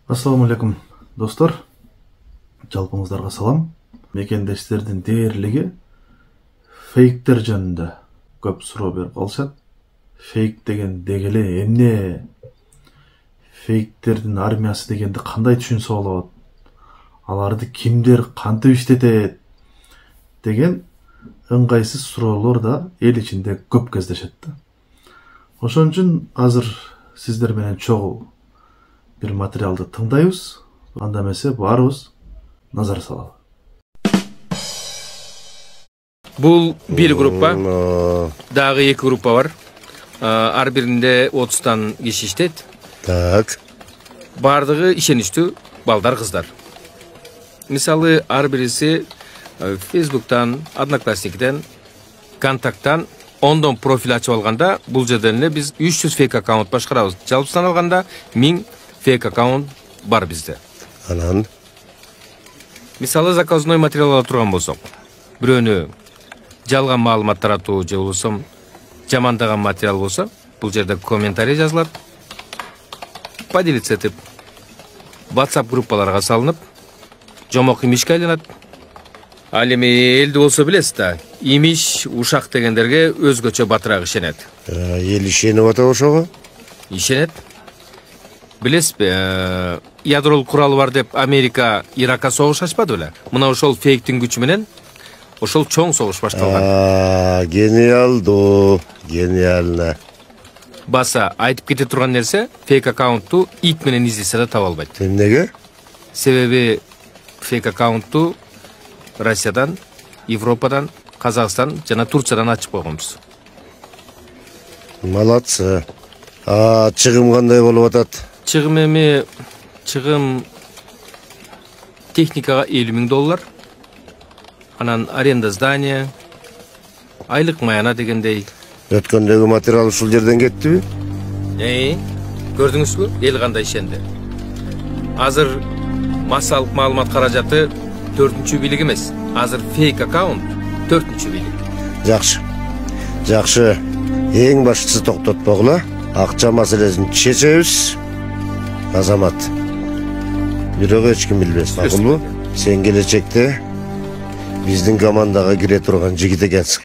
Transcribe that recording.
Ассаламу алейкум, достор. Жалпыңыздарға салам. Мекендештердің дээрлиги фейктер жөнүндө көп суроо берип калышат. Фейк деген дегеле эмне? Фейктердин армиясы дегенди кандай түшүнсө болот? Аларды кимдер кантип иштетет? Деген ыңгайсыз суроолор да эл ичинде көп кездешет да. Ошон үчүн азыр сиздер менен чогуу bir материалды тыңдайбыз. Анда эмесе баарыбыз назар салалы. Бул бир группа, дагы эки группа бар. Ар биринде 30тан киши иштейт. Так. Бардыгы ишеничтүү балдар, кыздар. Мисалы, ар бириси Facebook'тан, Одноклассниктен, Контакттан ондон профиль ачып алганда, бул жерден эле биз 300 фейк аккаунт башкарабыз. Жалпысынан алганда 1000 фейк аккаунт бар бизде. Анан Мисалы, заказной материал ала турган болсок, бирөөнү жалган маалымат таратуу же болсо жамандаган материал болсо, бул жерде комментарий жазылат. Поделиться этип, WhatsApp группаларга салынып, жомок имишке айланат. Ал эми элди болсо билесиз да, имиш, ушак дегендерге өзгөчө батыраак ишенет. эл ишенип атат ошого? Ишенет. Билесизби, ядролук куралы бар деп Америка Иракка согуш ачпады беле? Мына ошол фейктин күчү менен ошол чоң согуш башталган. Гениалдуу, гениально. Баса айтып кете турган нерсе, фейк аккаунтту ит менен издесе да таба албайт. Эмнеге? Себеби фейк аккаунтту Россиядан, Европадан, Казакстан жана Турциядан ачып койгонбуз. Молодцы. Чыгым кандай болуп атат? Чыгым техникага $50,000, анан аренда здания, айлык маяна дегендей. Өткөндөгү материал ушул жерден кеттиби? Көрдүңүзбү? Эл кандай ишенди. Азыр массалык маалымат каражаты 4-чү бийлик эмес. Азыр фейк аккаунт 4-чү бийлик. Жакшы. Эң башкысы токтотпогула. Акча маселесин чечебиз. Азамат. Бирок эч ким билбес, макулбу? Сен келечекте биздин командага кире турган жигит экенсиң.